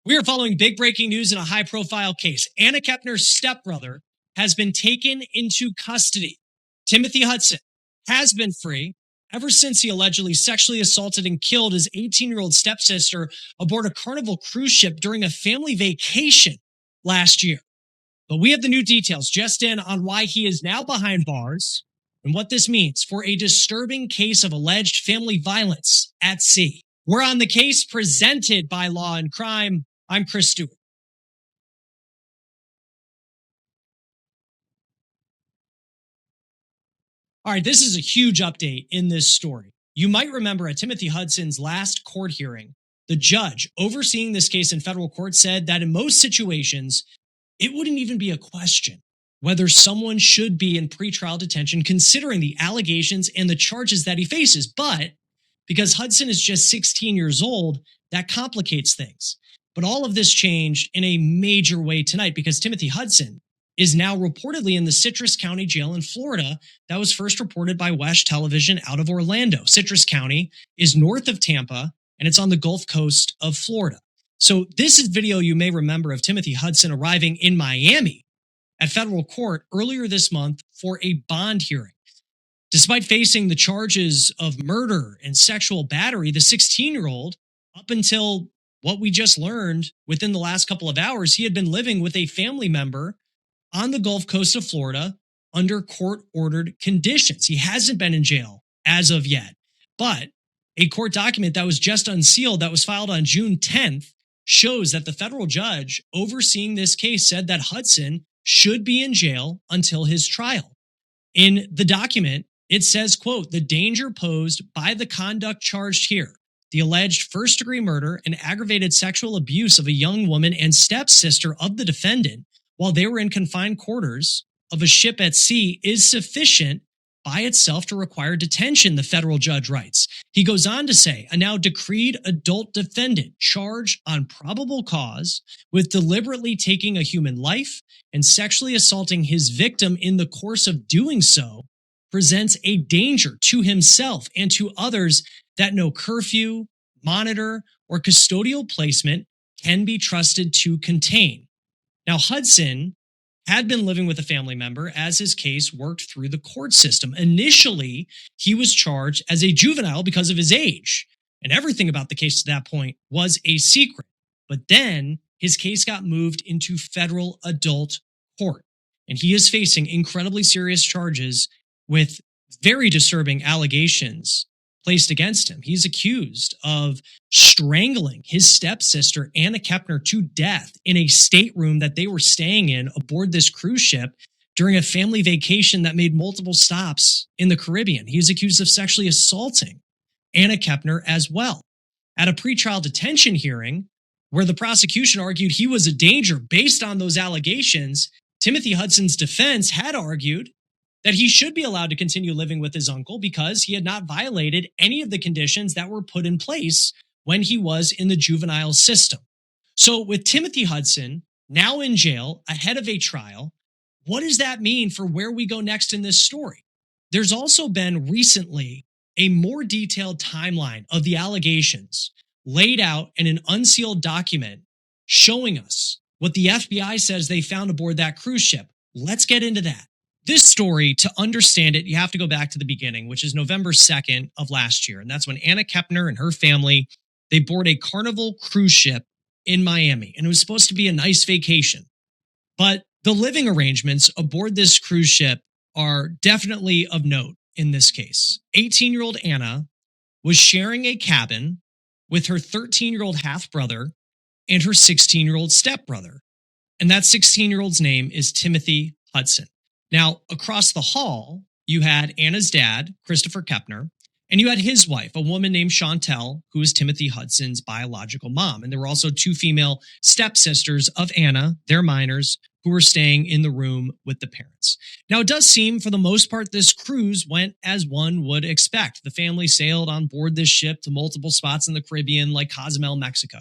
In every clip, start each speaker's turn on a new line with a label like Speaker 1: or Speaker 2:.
Speaker 1: We are following big breaking news in a high profile case. Anna Kepner's stepbrother has been taken into custody. Timothy Hudson has been free ever since he allegedly sexually assaulted and killed his 18-year-old stepsister aboard a Carnival cruise ship during a family vacation last year. But we have the new details just in on why he is now behind bars and what this means for a disturbing case of alleged family violence at sea. We're on the case presented by Law and Crime. I'm Chris Stewart. All right, this is a huge update in this story. You might remember at Timothy Hudson's last court hearing, the judge overseeing this case in federal court said that in most situations, it wouldn't even be a question whether someone should be in pretrial detention considering the allegations and the charges that he faces. But because Hudson is just 16 years old, that complicates things. But all of this changed in a major way tonight because Timothy Hudson is now reportedly in the Citrus County Jail in Florida. That was first reported by WESH Television out of Orlando. Citrus County is north of Tampa, and it's on the Gulf Coast of Florida. So this is video you may remember of Timothy Hudson arriving in Miami at federal court earlier this month for a bond hearing. Despite facing the charges of murder and sexual battery, the 16-year-old, up until what we just learned within the last couple of hours, he had been living with a family member on the Gulf Coast of Florida under court-ordered conditions. He hasn't been in jail as of yet, but a court document that was just unsealed that was filed on June 10th shows that the federal judge overseeing this case said that Hudson should be in jail until his trial. In the document, it says, quote, "The danger posed by the conduct charged here, the alleged first-degree murder and aggravated sexual abuse of a young woman and stepsister of the defendant while they were in confined quarters of a ship at sea, is sufficient by itself to require detention," the federal judge writes. He goes on to say, "A now decreed adult defendant charged on probable cause with deliberately taking a human life and sexually assaulting his victim in the course of doing so presents a danger to himself and to others that no curfew, monitor, or custodial placement can be trusted to contain." Now, Hudson had been living with a family member as his case worked through the court system. Initially, he was charged as a juvenile because of his age, and everything about the case to that point was a secret. But then his case got moved into federal adult court, and he is facing incredibly serious charges with very disturbing allegations placed against him. He's accused of strangling his stepsister, Anna Kepner, to death in a stateroom that they were staying in aboard this cruise ship during a family vacation that made multiple stops in the Caribbean. He is accused of sexually assaulting Anna Kepner as well. At a pretrial detention hearing, where the prosecution argued he was a danger based on those allegations, Timothy Hudson's defense had argued that he should be allowed to continue living with his uncle because he had not violated any of the conditions that were put in place when he was in the juvenile system. So with Timothy Hudson now in jail ahead of a trial, what does that mean for where we go next in this story? There's also been recently a more detailed timeline of the allegations laid out in an unsealed document showing us what the FBI says they found aboard that cruise ship. Let's get into that. This story, to understand it, you have to go back to the beginning, which is November 2nd of last year. And that's when Anna Kepner and her family, they board a Carnival cruise ship in Miami. And it was supposed to be a nice vacation. But the living arrangements aboard this cruise ship are definitely of note in this case. 18-year-old Anna was sharing a cabin with her 13-year-old half-brother and her 16-year-old stepbrother. And that 16-year-old's name is Timothy Hudson. Now, across the hall, you had Anna's dad, Christopher Kepner, and you had his wife, a woman named Chantel, who is Timothy Hudson's biological mom. And there were also two female stepsisters of Anna, they're minors, who were staying in the room with the parents. Now, it does seem, for the most part, this cruise went as one would expect. The family sailed on board this ship to multiple spots in the Caribbean, like Cozumel, Mexico.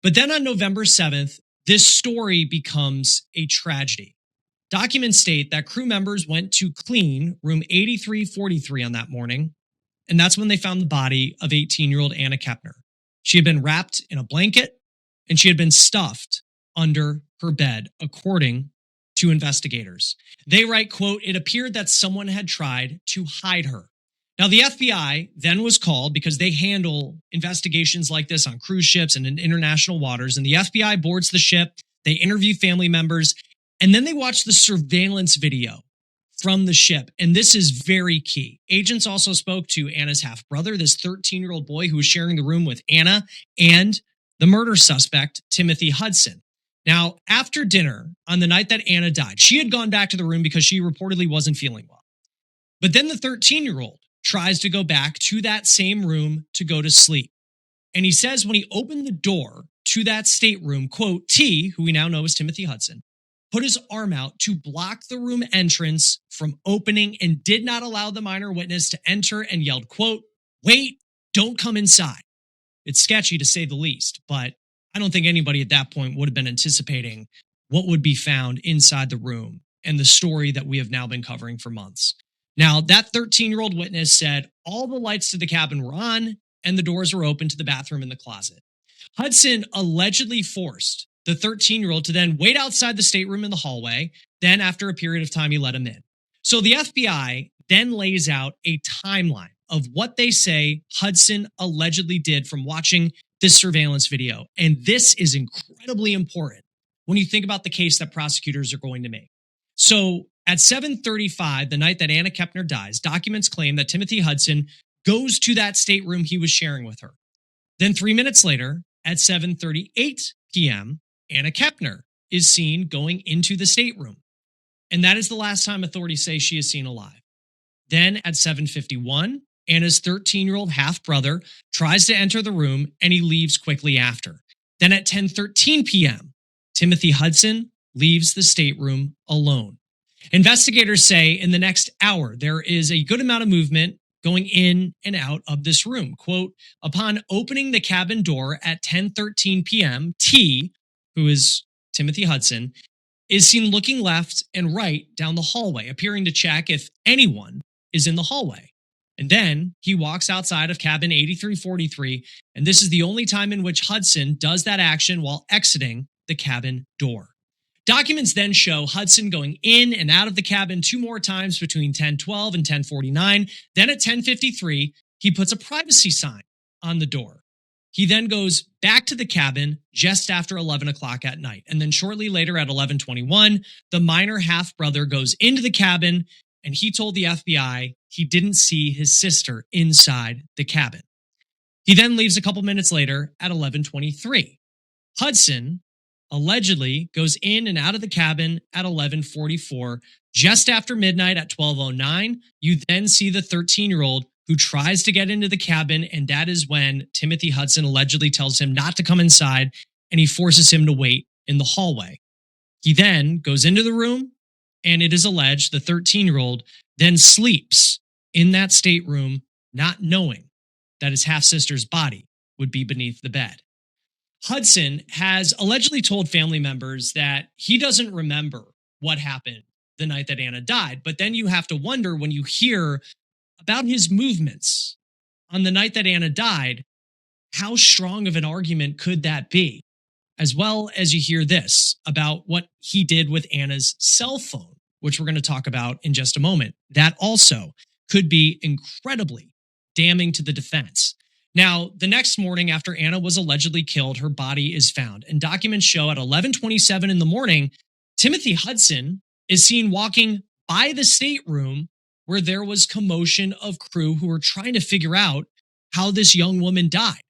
Speaker 1: But then on November 7th, this story becomes a tragedy. Documents state that crew members went to clean room 8343 on that morning, and that's when they found the body of 18-year-old Anna Kepner. She had been wrapped in a blanket, and she had been stuffed under her bed, according to investigators. They write, quote, "It appeared that someone had tried to hide her." Now, the FBI then was called because they handle investigations like this on cruise ships and in international waters. And the FBI boards the ship, they interview family members, and then they watch the surveillance video from the ship. And this is very key. Agents also spoke to Anna's half brother, this 13-year-old boy who was sharing the room with Anna, and the murder suspect, Timothy Hudson. Now, after dinner on the night that Anna died, she had gone back to the room because she reportedly wasn't feeling well. But then the 13-year-old tries to go back to that same room to go to sleep. And he says when he opened the door to that stateroom, quote, T, who we now know as Timothy Hudson, put his arm out to block the room entrance from opening and did not allow the minor witness to enter and yelled, quote, "Wait, don't come inside." It's sketchy to say the least, but I don't think anybody at that point would have been anticipating what would be found inside the room and the story that we have now been covering for months. Now, that 13-year-old witness said all the lights to the cabin were on and the doors were open to the bathroom and the closet. Hudson allegedly forced the 13-year-old to then wait outside the stateroom in the hallway. Then, after a period of time, he let him in. So the FBI then lays out a timeline of what they say Hudson allegedly did from watching this surveillance video. And this is incredibly important when you think about the case that prosecutors are going to make. So at 7:35, the night that Anna Kepner dies, documents claim that Timothy Hudson goes to that stateroom he was sharing with her. Then 3 minutes later, at 7:38 p.m., Anna Kepner is seen going into the stateroom. And that is the last time authorities say she is seen alive. Then at 7:51, Anna's 13-year-old half-brother tries to enter the room and he leaves quickly after. Then at 10:13 p.m., Timothy Hudson leaves the stateroom alone. Investigators say in the next hour, there is a good amount of movement going in and out of this room. Quote, upon opening the cabin door at 10:13 p.m., T, who is Timothy Hudson, is seen looking left and right down the hallway, appearing to check if anyone is in the hallway. And then he walks outside of cabin 8343, and this is the only time in which Hudson does that action while exiting the cabin door. Documents then show Hudson going in and out of the cabin 2 more times between 10:12 and 10:49. Then at 10:53, he puts a privacy sign on the door. He then goes back to the cabin just after 11 o'clock at night. And then shortly later at 11:21, the minor half-brother goes into the cabin and he told the FBI he didn't see his sister inside the cabin. He then leaves a couple minutes later at 11:23. Hudson allegedly goes in and out of the cabin at 11:44. Just after midnight at 12:09, you then see the 13-year-old who tries to get into the cabin, and that is when Timothy Hudson allegedly tells him not to come inside, and he forces him to wait in the hallway. He then goes into the room, and it is alleged the 13-year-old then sleeps in that stateroom, not knowing that his half-sister's body would be beneath the bed. Hudson has allegedly told family members that he doesn't remember what happened the night that Anna died, but then you have to wonder when you hear about his movements on the night that Anna died, how strong of an argument could that be? As well as you hear this about what he did with Anna's cell phone, which we're going to talk about in just a moment. That also could be incredibly damning to the defense. Now, the next morning after Anna was allegedly killed, her body is found. And documents show at 11:27 in the morning, Timothy Hudson is seen walking by the stateroom where there was commotion of crew who were trying to figure out how this young woman died.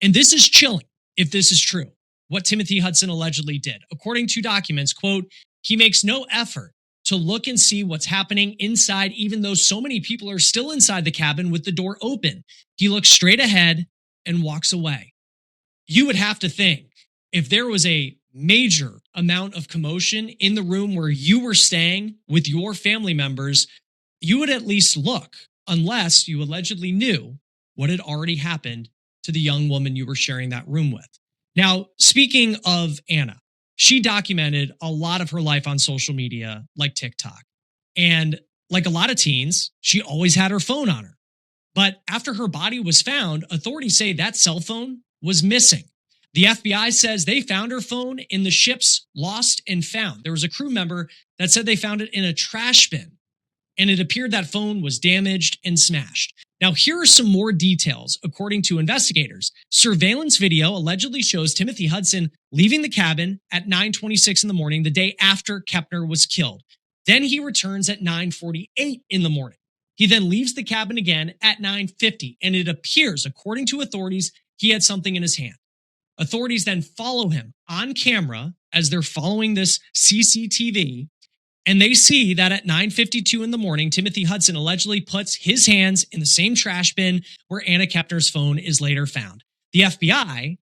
Speaker 1: And this is chilling if this is true, what Timothy Hudson allegedly did. According to documents, quote, he makes no effort to look and see what's happening inside, even though so many people are still inside the cabin with the door open. He looks straight ahead and walks away. You would have to think if there was a major amount of commotion in the room where you were staying with your family members, you would at least look, unless you allegedly knew what had already happened to the young woman you were sharing that room with. Now, speaking of Anna, she documented a lot of her life on social media like TikTok. And like a lot of teens, she always had her phone on her. But after her body was found, authorities say that cell phone was missing. The FBI says they found her phone in the ship's lost and found. There was a crew member that said they found it in a trash bin, and it appeared that phone was damaged and smashed. Now, here are some more details. According to investigators, surveillance video allegedly shows Timothy Hudson leaving the cabin at 9:26 in the morning, the day after Kepner was killed. Then he returns at 9:48 in the morning. He then leaves the cabin again at 9:50, and it appears, according to authorities, he had something in his hand. Authorities then follow him on camera as they're following this CCTV, and they see that at 9:52 in the morning, Timothy Hudson allegedly puts his hands in the same trash bin where Anna Kepner's phone is later found. The FBI,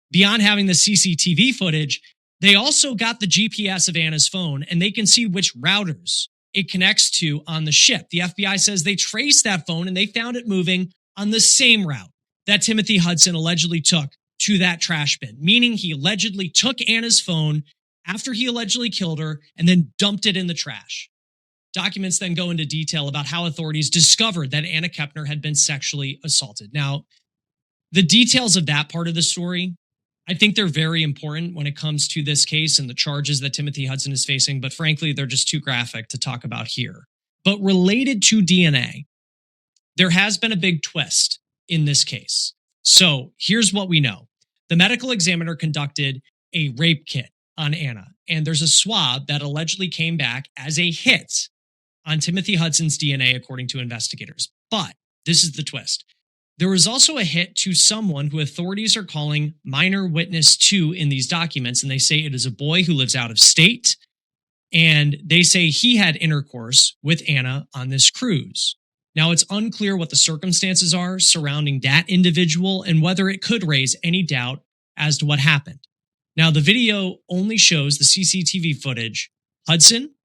Speaker 1: beyond having the CCTV footage, they also got the GPS of Anna's phone, and they can see which routers it connects to on the ship. The FBI says they traced that phone and they found it moving on the same route that Timothy Hudson allegedly took to that trash bin, meaning he allegedly took Anna's phone after he allegedly killed her and then dumped it in the trash. Documents then go into detail about how authorities discovered that Anna Kepner had been sexually assaulted. Now, the details of that part of the story, I think they're very important when it comes to this case and the charges that Timothy Hudson is facing, but frankly, they're just too graphic to talk about here. But related to DNA, there has been a big twist in this case. So here's what we know. The medical examiner conducted a rape kit on Anna, and there's a swab that allegedly came back as a hit on Timothy Hudson's DNA, according to investigators. But this is the twist. There was also a hit to someone who authorities are calling minor witness 2 in these documents, and they say it is a boy who lives out of state, and they say he had intercourse with Anna on this cruise. Now, it's unclear what the circumstances are surrounding that individual and whether it could raise any doubt as to what happened. Now, the video only shows the CCTV footage, Hudson,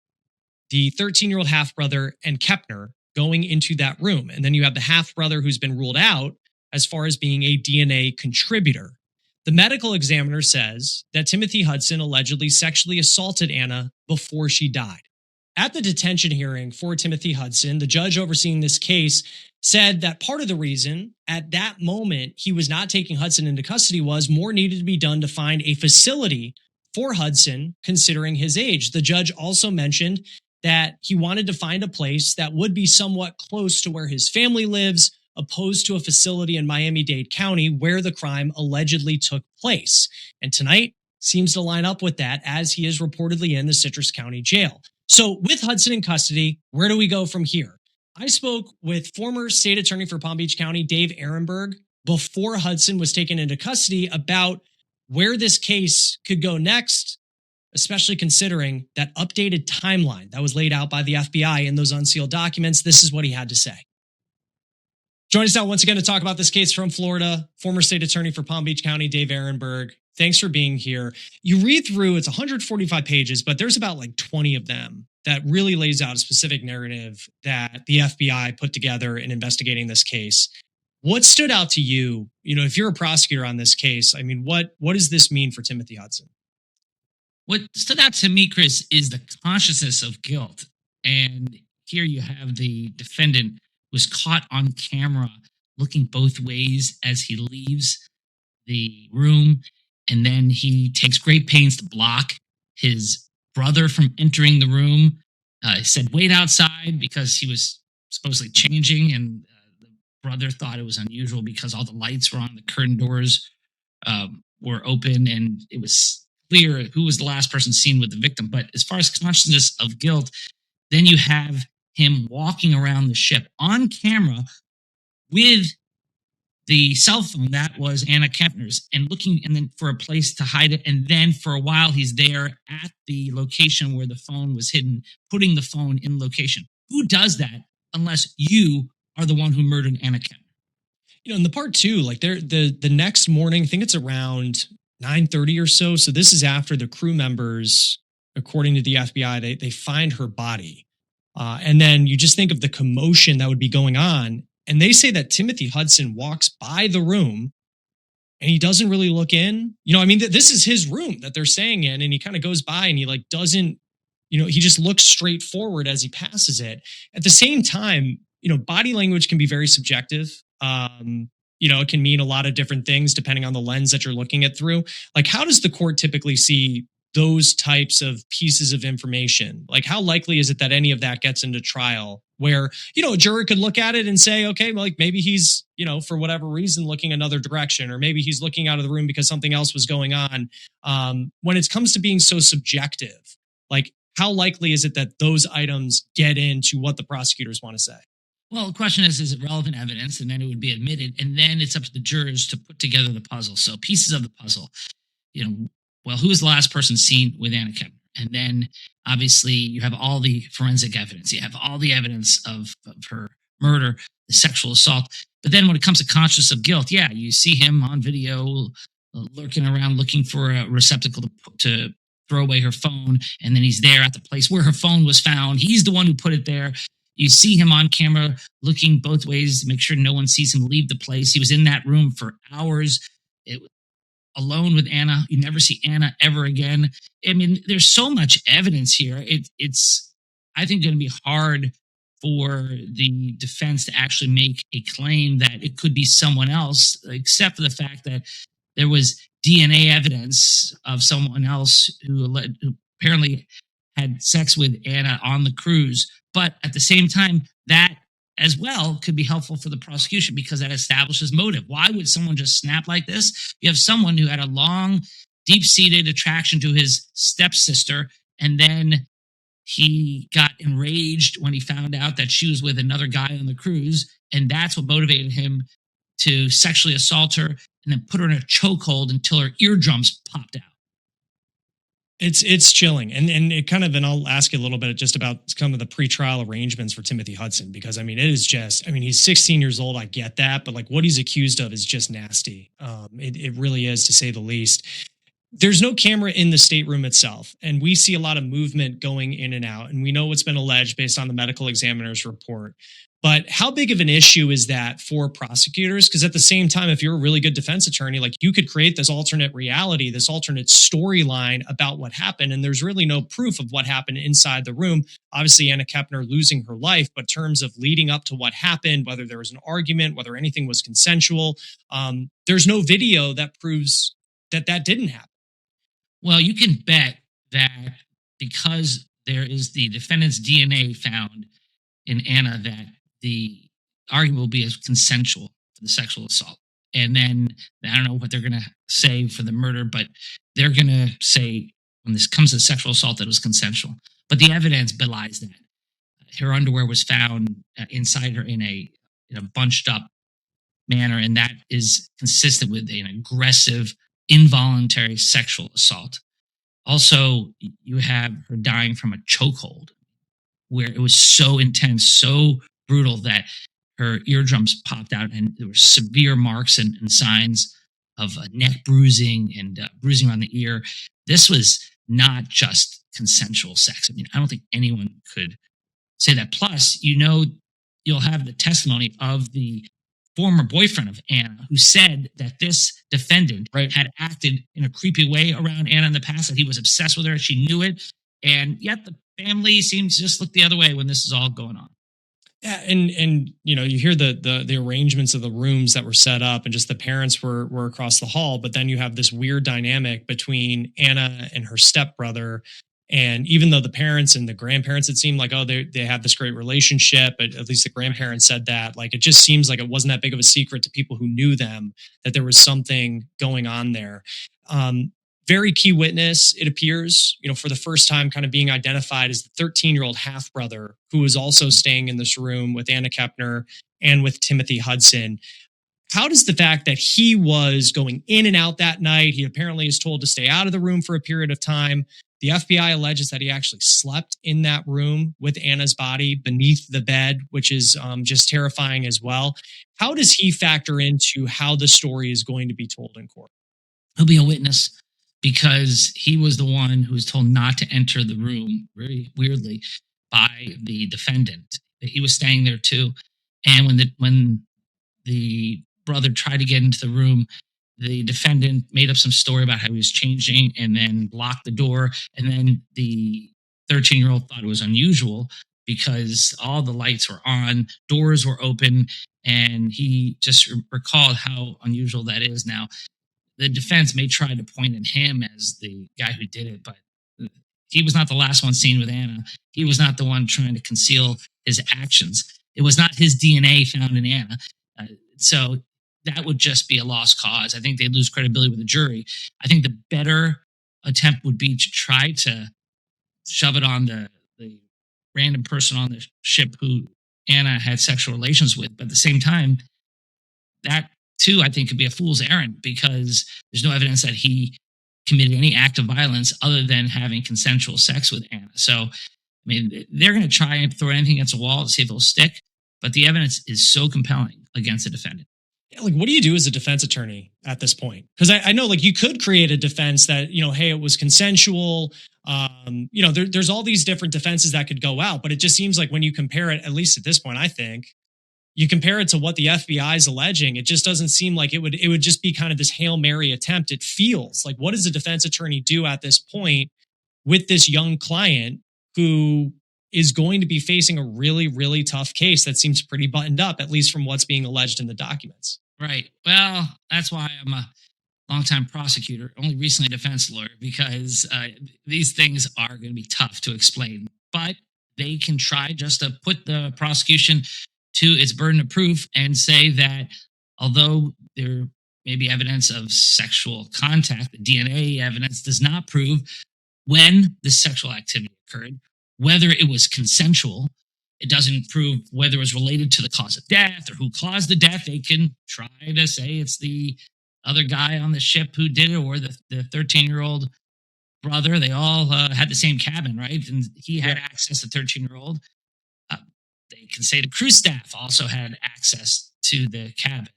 Speaker 1: the 13-year-old half-brother, and Kepner going into that room. And then you have the half-brother who's been ruled out as far as being a DNA contributor. The medical examiner says that Timothy Hudson allegedly sexually assaulted Anna before she died. At the detention hearing for Timothy Hudson, the judge overseeing this case said that part of the reason at that moment he was not taking Hudson into custody was more needed to be done to find a facility for Hudson considering his age. The judge also mentioned that he wanted to find a place that would be somewhat close to where his family lives, opposed to a facility in Miami-Dade County where the crime allegedly took place. And tonight seems to line up with that, as he is reportedly in the Citrus County Jail. So with Hudson in custody, where do we go from here? I spoke with former state attorney for Palm Beach County, Dave Ehrenberg, before Hudson was taken into custody about where this case could go next, especially considering that updated timeline that was laid out by the FBI in those unsealed documents. This is what he had to say. Join us now once again to talk about this case from Florida, former state attorney for Palm Beach County, Dave Ehrenberg. Thanks for being here. You read through, it's 145 pages, but there's about like 20 of them that really lays out a specific narrative that the FBI put together in investigating this case. What stood out to you, if you're a prosecutor on this case? I mean, what does this mean for Timothy Hudson?
Speaker 2: What stood out to me, Chris, is the consciousness of guilt. And here you have the defendant was caught on camera looking both ways as he leaves the room. And then he takes great pains to block his brother from entering the room. He said, wait outside, because he was supposedly changing. And the brother thought it was unusual because all the lights were on, the curtain doors were open, and it was clear who was the last person seen with the victim. But as far as consciousness of guilt, then you have him walking around the ship on camera with the cell phone that was Anna Kepner's, and looking and then for a place to hide it. And then for a while, he's there at the location where the phone was hidden, putting the phone in location. Who does that unless you are the one who murdered Anna Kepner?
Speaker 1: In the part two, like the next morning, I think it's around 9:30 or so. So this is after the crew members, according to the FBI, they find her body. And then you just think of the commotion that would be going on. And they say that Timothy Hudson walks by the room and he doesn't really look in. This is his room that they're staying in. And he kind of goes by and he doesn't, he just looks straight forward as he passes it. At the same time, body language can be very subjective. it can mean a lot of different things depending on the lens that you're looking at through. Like, how does the court typically see those types of pieces of information? Like, how likely is it that any of that gets into trial where, a juror could look at it and say, okay, well, like maybe he's, for whatever reason, looking another direction, or maybe he's looking out of the room because something else was going on. When it comes to being so subjective, like, how likely is it that those items get into what the prosecutors want to say?
Speaker 2: Well, the question is it relevant evidence? And then it would be admitted. And then it's up to the jurors to put together the puzzle. So pieces of the puzzle, well, who was the last person seen with Anna Kepner? And then obviously you have all the forensic evidence. You have all the evidence of her murder, the sexual assault. But then when it comes to consciousness of guilt, yeah, you see him on video lurking around looking for a receptacle to throw away her phone. And then he's there at the place where her phone was found. He's the one who put it there. You see him on camera looking both ways to make sure no one sees him leave the place. He was in that room for hours alone with Anna. You never see Anna ever again. I mean, there's so much evidence here. It's I think, going to be hard for the defense to actually make a claim that it could be someone else, except for the fact that there was DNA evidence of someone else who apparently had sex with Anna on the cruise. But at the same time, that as well could be helpful for the prosecution because that establishes motive. Why would someone just snap like this? You have someone who had a long, deep-seated attraction to his stepsister, and then he got enraged when he found out that she was with another guy on the cruise, and that's what motivated him to sexually assault her and then put her in a chokehold until her eardrums popped out.
Speaker 1: It's chilling. And I'll ask you a little bit just about some of the pretrial arrangements for Timothy Hudson, because it is just, he's 16 years old. I get that, but like what he's accused of is just nasty. It really is, to say the least. There's no camera in the stateroom itself, and we see a lot of movement going in and out, and we know what's been alleged based on the medical examiner's report. But how big of an issue is that for prosecutors? Because at the same time, if you're a really good defense attorney, like you could create this alternate reality, this alternate storyline about what happened, and there's really no proof of what happened inside the room. Obviously, Anna Kepner losing her life, but terms of leading up to what happened, whether there was an argument, whether anything was consensual, there's no video that proves that didn't happen.
Speaker 2: Well, you can bet that because there is the defendant's DNA found in Anna, that the argument will be as consensual for the sexual assault. And then I don't know what they're going to say for the murder, but they're going to say when this comes to sexual assault that it was consensual. But the evidence belies that. Her underwear was found inside her in a bunched up manner, and that is consistent with an aggressive, involuntary sexual assault. Also, you have her dying from a chokehold where it was so intense, so brutal that her eardrums popped out, and there were severe marks and signs of neck bruising and bruising around the ear. This was not just consensual sex. I don't think anyone could say that. Plus, you'll have the testimony of the former boyfriend of Anna, who said that this defendant had acted in a creepy way around Anna in the past, that he was obsessed with her. She knew it. And yet the family seems to just look the other way when this is all going on.
Speaker 1: Yeah, and you hear the arrangements of the rooms that were set up, and just the parents were across the hall, but then you have this weird dynamic between Anna and her stepbrother. And even though the parents and the grandparents, it seemed like, they have this great relationship, but at least the grandparents said that, like, it just seems like it wasn't that big of a secret to people who knew them that there was something going on there. Very key witness, it appears, for the first time kind of being identified as the 13-year-old half-brother who was also staying in this room with Anna Kepner and with Timothy Hudson. How does the fact that he was going in and out that night, he apparently is told to stay out of the room for a period of time. The FBI alleges that he actually slept in that room with Anna's body beneath the bed, which is just terrifying as well. How does he factor into how the story is going to be told in court?
Speaker 2: He'll be a witness because he was the one who was told not to enter the room, very weirdly, by the defendant. He was staying there too. And when the brother tried to get into the room, the defendant made up some story about how he was changing and then locked the door. And then the 13-year-old thought it was unusual because all the lights were on, doors were open, and he just recalled how unusual that is. Now, the defense may try to point at him as the guy who did it, but he was not the last one seen with Anna. He was not the one trying to conceal his actions. It was not his DNA found in Anna. So that would just be a lost cause. I think they'd lose credibility with the jury. I think the better attempt would be to try to shove it on the random person on the ship who Anna had sexual relations with. But at the same time, that too, I think, could be a fool's errand because there's no evidence that he committed any act of violence other than having consensual sex with Anna. So, I mean, they're going to try and throw anything against a wall to see if it'll stick, but the evidence is so compelling against the defendant.
Speaker 1: Yeah, like, what do you do as a defense attorney at this point? Because I know, like, you could create a defense that, hey, it was consensual. There's all these different defenses that could go out, but it just seems like when you compare it, at least at this point, I think, you compare it to what the FBI is alleging, it just doesn't seem like it would just be kind of this Hail Mary attempt. It feels like, what does a defense attorney do at this point with this young client who is going to be facing a really, really tough case that seems pretty buttoned up, at least from what's being alleged in the documents?
Speaker 2: Right. Well, that's why I'm a longtime prosecutor, only recently a defense lawyer, because these things are going to be tough to explain. But they can try just to put the prosecution to its burden of proof and say that although there may be evidence of sexual contact, the DNA evidence does not prove when the sexual activity occurred, whether it was consensual. It doesn't prove whether it was related to the cause of death or who caused the death. They can try to say it's the other guy on the ship who did it or the 13-year-old brother. They all had the same cabin, right? And he had access to 13-year-old. They can say the crew staff also had access to the cabin.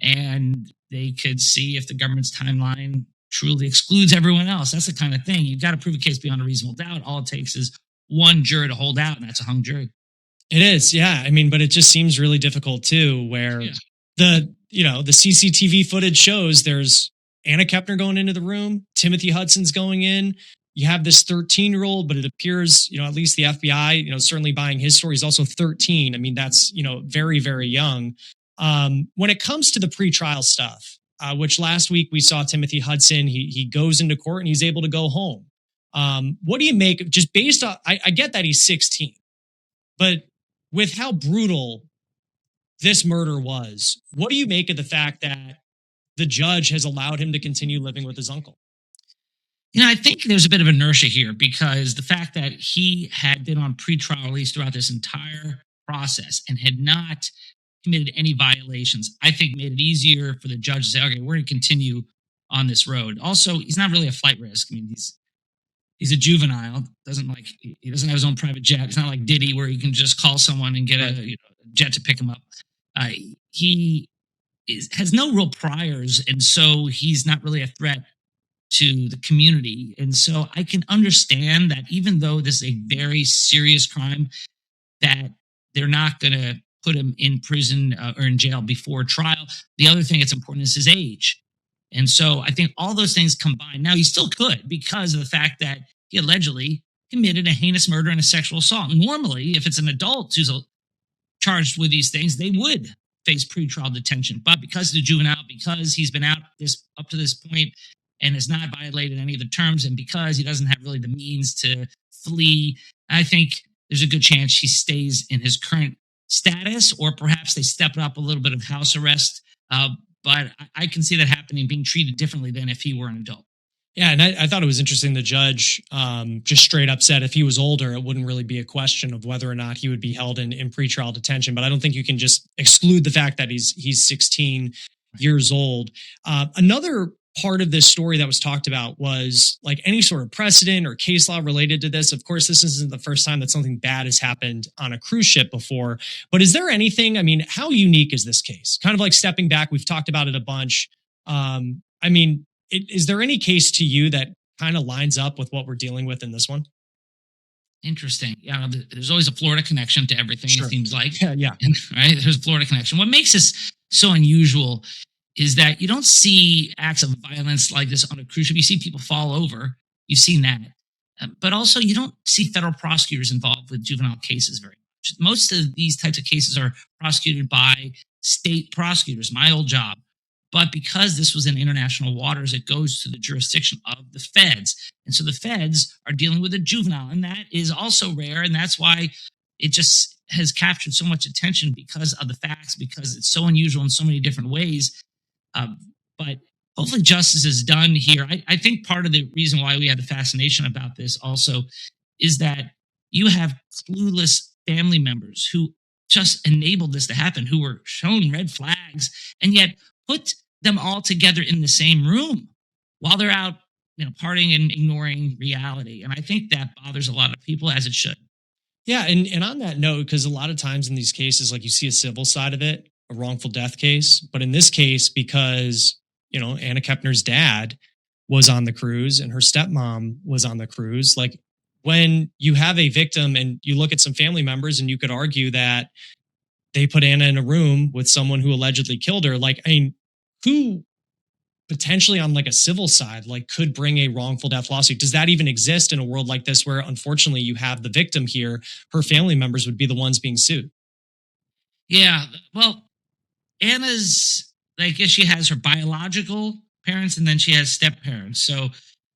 Speaker 2: And they could see if the government's timeline truly excludes everyone else. That's the kind of thing. You've got to prove a case beyond a reasonable doubt. All it takes is one juror to hold out, and that's a hung jury.
Speaker 1: It is, yeah. I mean, but it just seems really difficult too, where the CCTV footage shows there's Anna Kepner going into the room, Timothy Hudson's going in. You have this 13-year-old, but it appears, at least the FBI, certainly buying his story, is also 13. I mean, that's, very, very young. When it comes to the pretrial stuff, which last week we saw Timothy Hudson, he goes into court and he's able to go home. What do you make of, just based on, I get that he's 16, but with how brutal this murder was, what do you make of the fact that the judge has allowed him to continue living with his uncle?
Speaker 2: I think there's a bit of inertia here because the fact that he had been on pretrial release throughout this entire process and had not committed any violations, I think made it easier for the judge to say, okay, we're going to continue on this road. Also, he's not really a flight risk. I mean, he's a juvenile. He doesn't have his own private jet. It's not like Diddy where you can just call someone and get a jet to pick him up. He has no real priors, and so he's not really a threat to the community. And so I can understand that even though this is a very serious crime, that they're not going to put him in prison or in jail before trial. The other thing that's important is his age. And so I think all those things combined. Now, he still could because of the fact that he allegedly committed a heinous murder and a sexual assault. Normally, if it's an adult who's charged with these things, they would face pretrial detention. But because he's a juvenile, because he's been out up to this point and has not violated any of the terms, and because he doesn't have really the means to flee, I think there's a good chance he stays in his current status, or perhaps they step up a little bit of house arrest. But I can see that happening, being treated differently than if he were an adult.
Speaker 1: Yeah, and I thought it was interesting. The judge just straight up said if he was older, it wouldn't really be a question of whether or not he would be held in pretrial detention. But I don't think you can just exclude the fact that he's 16 years old. Another part of this story that was talked about was like any sort of precedent or case law related to this. Of course, this isn't the first time that something bad has happened on a cruise ship before, but is there anything, how unique is this case? Kind of like stepping back, we've talked about it a bunch. Is there any case to you that kind of lines up with what we're dealing with in this one?
Speaker 2: Interesting. Yeah, there's always a Florida connection to everything,
Speaker 1: Sure.
Speaker 2: It seems like.
Speaker 1: Yeah.
Speaker 2: Right? There's a Florida connection. What makes this so unusual is that you don't see acts of violence like this on a cruise ship. You see people fall over. You've seen that. But also, you don't see federal prosecutors involved with juvenile cases very much. Most of these types of cases are prosecuted by state prosecutors, my old job. But because this was in international waters, it goes to the jurisdiction of the feds. And so the feds are dealing with a juvenile, and that is also rare. And that's why it just has captured so much attention because of the facts, because it's so unusual in so many different ways. But hopefully justice is done here. I think part of the reason why we had the fascination about this also is that you have clueless family members who just enabled this to happen, who were shown red flags, and yet put them all together in the same room while they're out, partying and ignoring reality. And I think that bothers a lot of people, as it should.
Speaker 1: Yeah, and on that note, because a lot of times in these cases, like you see a civil side of it, a wrongful death case, but in this case, because Anna Kepner's dad was on the cruise and her stepmom was on the cruise, like when you have a victim and you look at some family members and you could argue that they put Anna in a room with someone who allegedly killed her, like, I mean, who potentially on like a civil side, like could bring a wrongful death lawsuit? Does that even exist in a world like this where unfortunately you have the victim here, her family members would be the ones being sued?
Speaker 2: Yeah, well, Anna's, I guess she has her biological parents and then she has step parents. So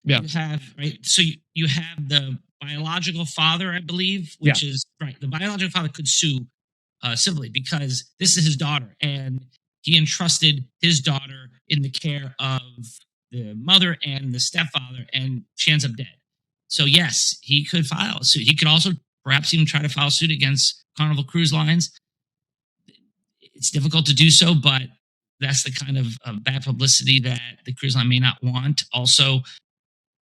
Speaker 1: Yeah.
Speaker 2: you have, right? So you have the biological father, I believe, which is right. The biological father could sue civilly because this is his daughter and he entrusted his daughter in the care of the mother and the stepfather, and she ends up dead. So yes, he could file a suit. He could also perhaps even try to file a suit against Carnival Cruise Lines. It's difficult to do so, but that's the kind of bad publicity that the cruise line may not want. Also,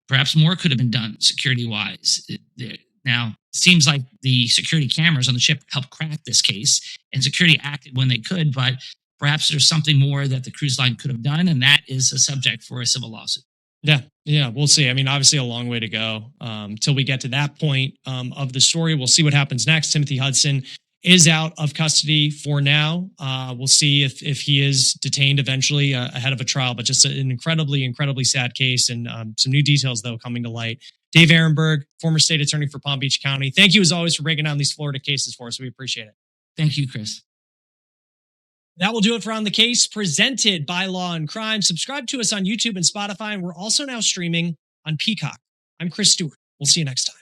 Speaker 2: perhaps more could have been done security-wise. Now, it seems like the security cameras on the ship helped crack this case, and security acted when they could, but perhaps there's something more that the cruise line could have done, and that is a subject for a civil lawsuit.
Speaker 1: Yeah, we'll see. I mean, obviously a long way to go till we get to that point of the story. We'll see what happens next. Timothy Hudson is out of custody for now. We'll see if he is detained eventually ahead of a trial, but just an incredibly sad case, and some new details, though, coming to light. Dave Ehrenberg, former state attorney for Palm Beach County. Thank you, as always, for breaking down these Florida cases for us. We appreciate it.
Speaker 2: Thank you, Chris.
Speaker 1: That will do it for On the Case, presented by Law and Crime. Subscribe to us on YouTube and Spotify, and we're also now streaming on Peacock. I'm Chris Stewart. We'll see you next time.